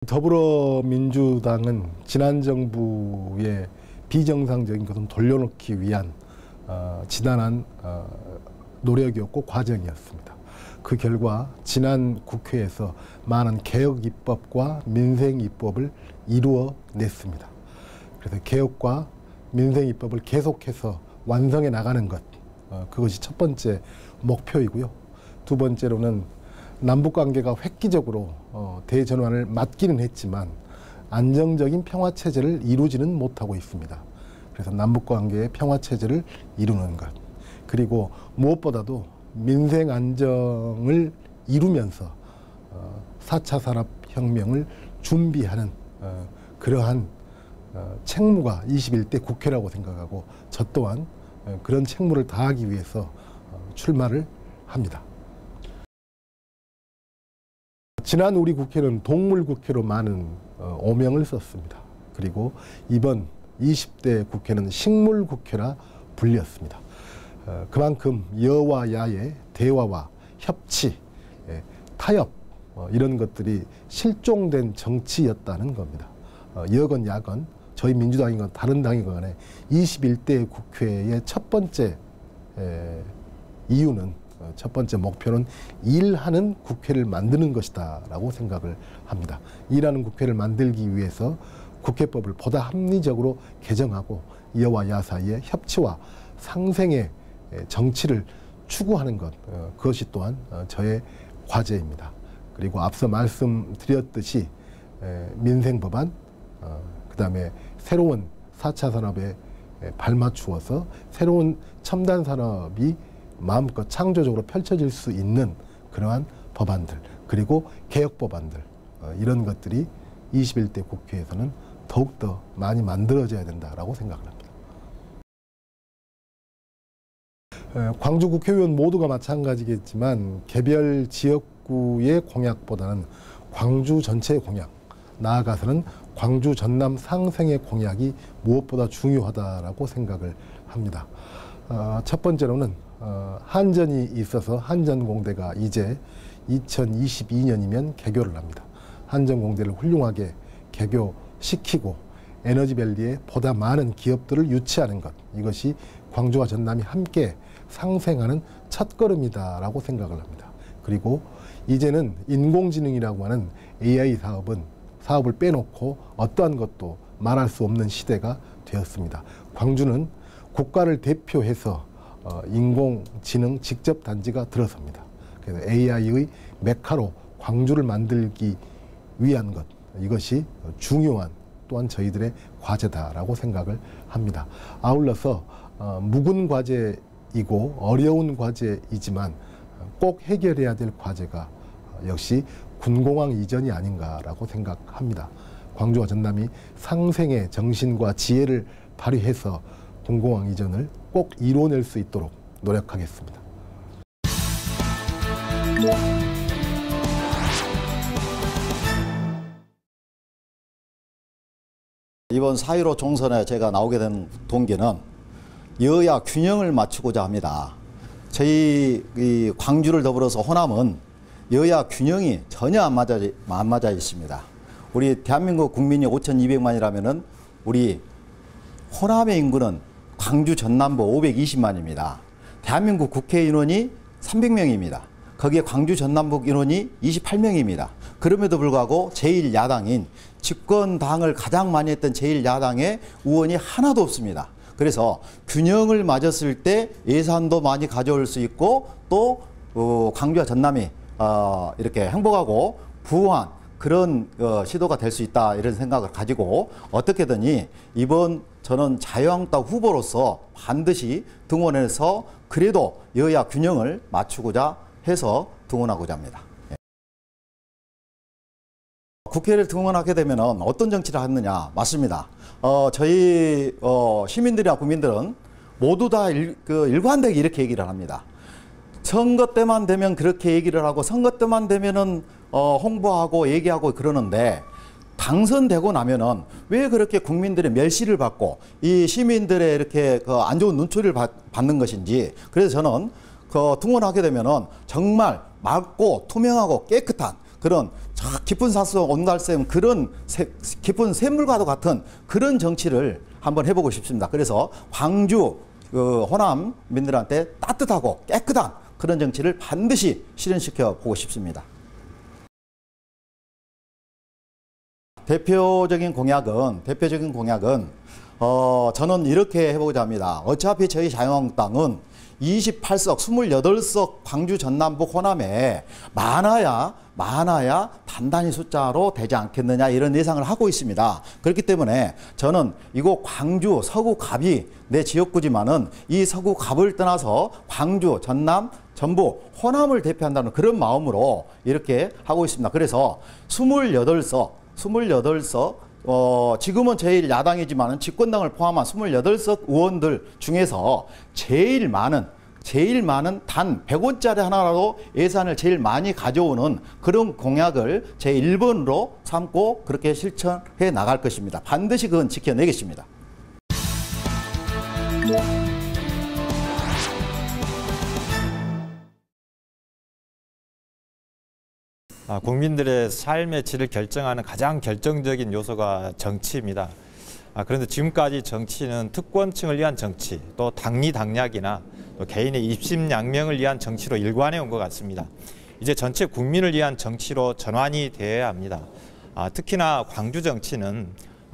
더불어민주당은 지난 정부의 비정상적인 것을 돌려놓기 위한 지난한 노력이었고 과정이었습니다. 그 결과 지난 국회에서 많은 개혁 입법과 민생 입법을 이루어냈습니다. 그래서 개혁과 민생 입법을 계속해서 완성해 나가는 것, 그것이 첫 번째 목표이고요. 두 번째로는 남북관계가 획기적으로 대전환을 맞기는 했지만 안정적인 평화체제를 이루지는 못하고 있습니다. 그래서 남북관계의 평화체제를 이루는 것, 그리고 무엇보다도 민생 안정을 이루면서 4차 산업혁명을 준비하는 그러한 책무가 21대 국회라고 생각하고 저 또한 그런 책무를 다하기 위해서 출마를 합니다. 지난 우리 국회는 동물국회로 많은 오명을 썼습니다. 그리고 이번 20대 국회는 식물국회라 불렸습니다. 그만큼 여와 야의 대화와 협치, 타협 이런 것들이 실종된 정치였다는 겁니다. 여건 야건 저희 민주당이건 다른 당이건 간에 21대 국회의 첫 번째 이유는, 첫 번째 목표는 일하는 국회를 만드는 것이다 라고 생각을 합니다. 일하는 국회를 만들기 위해서 국회법을 보다 합리적으로 개정하고 여와 야 사이의 협치와 상생의 정치를 추구하는 것, 그것이 또한 저의 과제입니다. 그리고 앞서 말씀드렸듯이 민생법안, 그 다음에 새로운 4차 산업에 발맞추어서 새로운 첨단 산업이 마음껏 창조적으로 펼쳐질 수 있는 그러한 법안들, 그리고 개혁 법안들, 이런 것들이 21대 국회에서는 더욱더 많이 만들어져야 된다라고 생각을 합니다. 광주 국회의원 모두가 마찬가지겠지만 개별 지역구의 공약보다는 광주 전체의 공약, 나아가서는 광주 전남 상생의 공약이 무엇보다 중요하다라고 생각을 합니다. 첫 번째로는 한전이 있어서 한전공대가 이제 2022년이면 개교를 합니다. 한전공대를 훌륭하게 개교시키고 에너지밸리에 보다 많은 기업들을 유치하는 것, 이것이 광주와 전남이 함께 상생하는 첫걸음이다라고 생각을 합니다. 그리고 이제는 인공지능이라고 하는 AI 사업을 빼놓고 어떠한 것도 말할 수 없는 시대가 되었습니다. 광주는 국가를 대표해서 인공지능 직접 단지가 들어섭니다. 그래서 AI의 메카로 광주를 만들기 위한 것, 이것이 중요한 또한 저희들의 과제다라고 생각을 합니다. 아울러서 묵은 과제이고 어려운 과제이지만 꼭 해결해야 될 과제가 역시 군공항 이전이 아닌가라고 생각합니다. 광주와 전남이 상생의 정신과 지혜를 발휘해서 군공항 이전을 꼭 이뤄낼 수 있도록 노력하겠습니다. 이번 4.15 총선에 제가 나오게 된 동기는 여야 균형을 맞추고자 합니다. 저희 이 광주를 더불어서 호남은 여야 균형이 전혀 안 맞아 있습니다. 우리 대한민국 국민이 5,200만이라면은 우리 호남의 인구는 광주 전남부 520만입니다. 대한민국 국회의원이 300명입니다. 거기에 광주 전남북 인원이 28명입니다. 그럼에도 불구하고 제1야당인 집권당을 가장 많이 했던 제1야당의 의원이 하나도 없습니다. 그래서 균형을 맞았을 때 예산도 많이 가져올 수 있고 또 광주와 전남이 이렇게 행복하고 부유한 그런 시도가 될 수 있다, 이런 생각을 가지고 어떻게든지 이번 저는 자유한국당 후보로서 반드시 등원해서 그래도 여야 균형을 맞추고자 해서 등원하고자 합니다. 국회를 등원하게 되면 어떤 정치를 하느냐, 맞습니다. 저희 시민들이나 국민들은 모두 다 일관되게 이렇게 얘기를 합니다. 선거 때만 되면 그렇게 얘기를 하고 선거 때만 되면은 홍보하고 얘기하고 그러는데 당선되고 나면은 왜 그렇게 국민들의 멸시를 받고 이 시민들의 이렇게 안 좋은 눈초리를 받는 것인지, 그래서 저는 등원하게 되면은 정말 맑고 투명하고 깨끗한 그런 깊은 산수 온달샘 그런 깊은 샘물과도 같은 그런 정치를 한번 해보고 싶습니다. 그래서 광주 호남민들한테 따뜻하고 깨끗한 그런 정치를 반드시 실현시켜 보고 싶습니다. 대표적인 공약은 저는 이렇게 해보고자 합니다. 어차피 저희 자유한국당은 28석, 28석 광주, 전남북, 호남에 많아야 단단히 숫자로 되지 않겠느냐 이런 예상을 하고 있습니다. 그렇기 때문에 저는 이곳 광주, 서구 갑이 내 지역구지만은 이 서구 갑을 떠나서 광주, 전남, 전북, 호남을 대표한다는 그런 마음으로 이렇게 하고 있습니다. 그래서 28석 지금은 제일 야당이지만 집권당을 포함한 28석 의원들 중에서 제일 많은 단 100원짜리 하나라도 예산을 제일 많이 가져오는 그런 공약을 제 1번으로 삼고 그렇게 실천해 나갈 것입니다. 반드시 그건 지켜내겠습니다. 국민들의 삶의 질을 결정하는 가장 결정적인 요소가 정치입니다. 그런데 지금까지 정치는 특권층을 위한 정치, 또 당리당략이나 또 개인의 입심양명을 위한 정치로 일관해 온 것 같습니다. 이제 전체 국민을 위한 정치로 전환이 되어야 합니다. 특히나 광주 정치는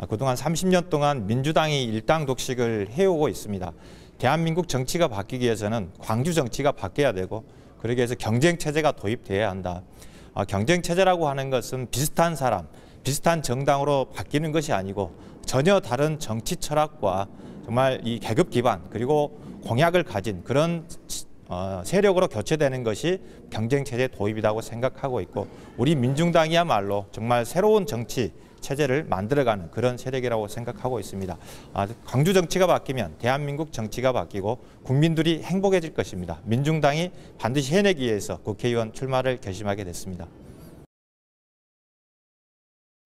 그동안 30년 동안 민주당이 일당 독식을 해오고 있습니다. 대한민국 정치가 바뀌기 위해서는 광주 정치가 바뀌어야 되고 그러기 위해서 경쟁체제가 도입되어야 한다. 경쟁체제라고 하는 것은 비슷한 사람, 비슷한 정당으로 바뀌는 것이 아니고 전혀 다른 정치 철학과 정말 이 계급 기반 그리고 공약을 가진 그런 세력으로 교체되는 것이 경쟁체제 도입이라고 생각하고 있고 우리 민중당이야말로 정말 새로운 정치 체제를 만들어가는 그런 세력이라고 생각하고 있습니다. 광주 정치가 바뀌면 대한민국 정치가 바뀌고 국민들이 행복해질 것입니다. 민중당이 반드시 해내기 위해서 국회의원 출마를 결심하게 됐습니다.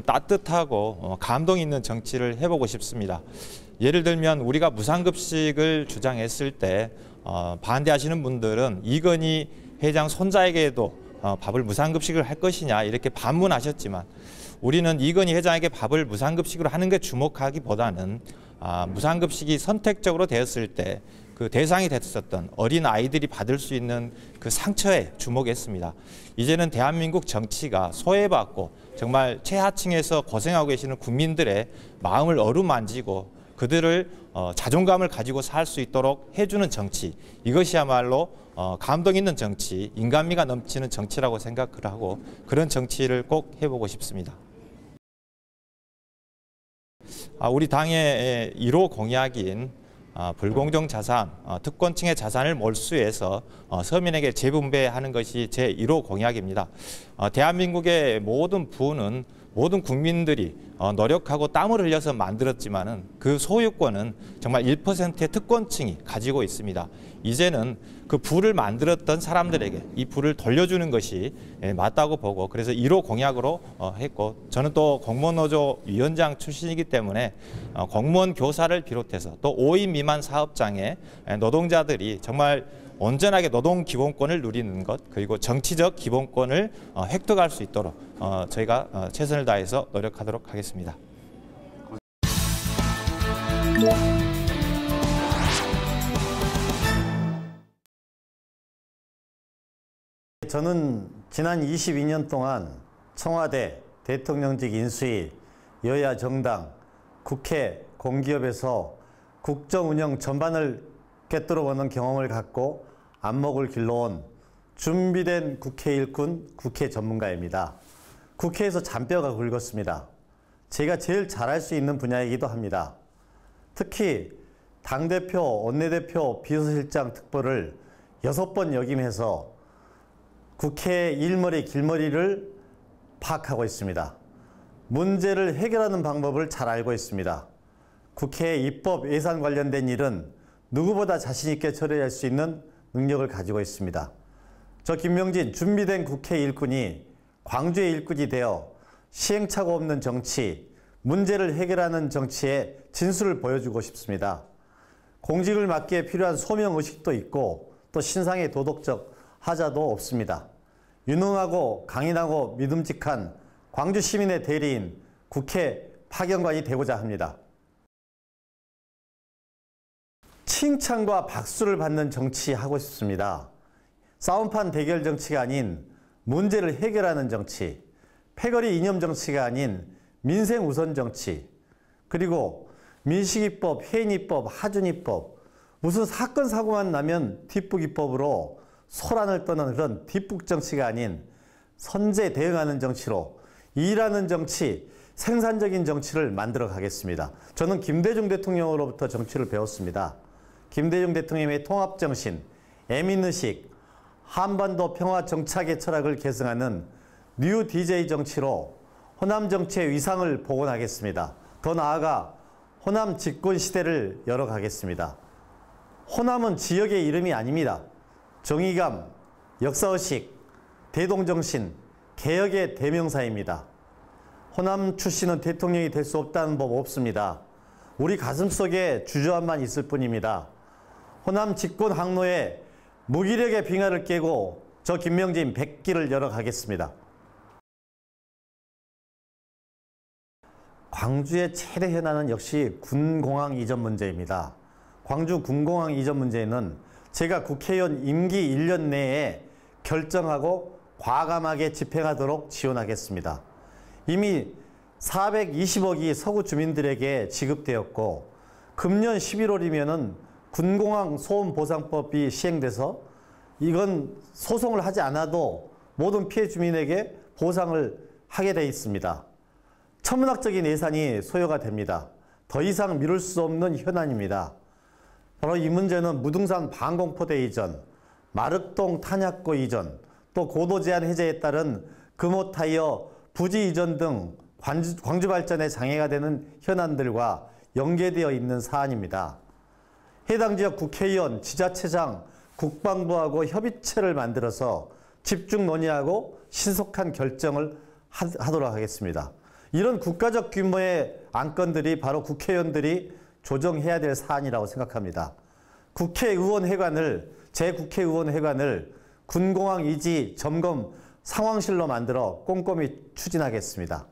따뜻하고 감동 있는 정치를 해보고 싶습니다. 예를 들면 우리가 무상급식을 주장했을 때 반대하시는 분들은 이건희 회장 손자에게도 밥을 무상급식을 할 것이냐 이렇게 반문하셨지만 우리는 이건희 회장에게 밥을 무상급식으로 하는 게 주목하기보다는 무상급식이 선택적으로 되었을 때 그 대상이 됐었던 어린 아이들이 받을 수 있는 그 상처에 주목했습니다. 이제는 대한민국 정치가 소외받고 정말 최하층에서 고생하고 계시는 국민들의 마음을 어루만지고 그들을 자존감을 가지고 살 수 있도록 해주는 정치, 이것이야말로 감동 있는 정치, 인간미가 넘치는 정치라고 생각을 하고 그런 정치를 꼭 해보고 싶습니다. 우리 당의 1호 공약인 불공정 자산, 특권층의 자산을 몰수해서 서민에게 재분배하는 것이 제 1호 공약입니다. 대한민국의 모든 부는 모든 국민들이 노력하고 땀을 흘려서 만들었지만은 그 소유권은 정말 1%의 특권층이 가지고 있습니다. 이제는 그 부를 만들었던 사람들에게 이 부를 돌려주는 것이 맞다고 보고 그래서 1호 공약으로 했고 저는 또 공무원노조 위원장 출신이기 때문에 공무원 교사를 비롯해서 또 5인 미만 사업장의 노동자들이 정말 온전하게 노동기본권을 누리는 것 그리고 정치적 기본권을 획득할 수 있도록 저희가 최선을 다해서 노력하도록 하겠습니다. 저는 지난 22년 동안 청와대, 대통령직 인수위, 여야 정당, 국회, 공기업에서 국정 운영 전반을 꿰뚫어 보는 경험을 갖고 안목을 길러온 준비된 국회 일꾼, 국회 전문가입니다. 국회에서 잔뼈가 굵었습니다. 제가 제일 잘할 수 있는 분야이기도 합니다. 특히 당대표, 원내대표, 비서실장 특보를 6번 역임해서 국회 일머리, 길머리를 파악하고 있습니다. 문제를 해결하는 방법을 잘 알고 있습니다. 국회 입법, 예산 관련된 일은 누구보다 자신 있게 처리할 수 있는 능력을 가지고 있습니다. 저 김명진 준비된 국회 일꾼이 광주의 일꾼이 되어 시행착오 없는 정치, 문제를 해결하는 정치의 진수를 보여주고 싶습니다. 공직을 맡기에 필요한 소명의식도 있고 또 신상의 도덕적 하자도 없습니다. 유능하고 강인하고 믿음직한 광주 시민의 대리인 국회 파견관이 되고자 합니다. 칭찬과 박수를 받는 정치 하고 싶습니다. 싸움판 대결 정치가 아닌 문제를 해결하는 정치, 패거리 이념 정치가 아닌 민생 우선 정치, 그리고 민식이법, 해인이법, 하준이법, 무슨 사건 사고만 나면 뒷북이법으로 소란을 떠는 그런 뒷북 정치가 아닌 선제 대응하는 정치로 일하는 정치, 생산적인 정치를 만들어 가겠습니다. 저는 김대중 대통령으로부터 정치를 배웠습니다. 김대중 대통령의 통합정신, 애민의식, 한반도 평화 정착의 철학을 계승하는 뉴 DJ 정치로 호남 정치의 위상을 복원하겠습니다. 더 나아가 호남 집권 시대를 열어가겠습니다. 호남은 지역의 이름이 아닙니다. 정의감, 역사의식, 대동정신, 개혁의 대명사입니다. 호남 출신은 대통령이 될 수 없다는 법 없습니다. 우리 가슴속에 주저함만 있을 뿐입니다. 호남 집권 항로에 무기력의 빙하를 깨고 저 김명진 100기를 열어가겠습니다. 광주의 최대 현안은 역시 군공항 이전 문제입니다. 광주 군공항 이전 문제는 제가 국회의원 임기 1년 내에 결정하고 과감하게 집행하도록 지원하겠습니다. 이미 420억이 서구 주민들에게 지급되었고 금년 11월이면은 군공항 소음보상법이 시행돼서 이건 소송을 하지 않아도 모든 피해 주민에게 보상을 하게 돼 있습니다. 천문학적인 예산이 소요가 됩니다. 더 이상 미룰 수 없는 현안입니다. 바로 이 문제는 무등산 방공포대 이전, 마륵동 탄약고 이전, 또 고도 제한 해제에 따른 금호타이어 부지 이전 등 광주 발전에 장애가 되는 현안들과 연계되어 있는 사안입니다. 해당 지역 국회의원, 지자체장, 국방부하고 협의체를 만들어서 집중 논의하고 신속한 결정을 하도록 하겠습니다. 이런 국가적 규모의 안건들이 바로 국회의원들이 조정해야 될 사안이라고 생각합니다. 제 국회의원 회관을 군공항 이지 점검 상황실로 만들어 꼼꼼히 추진하겠습니다.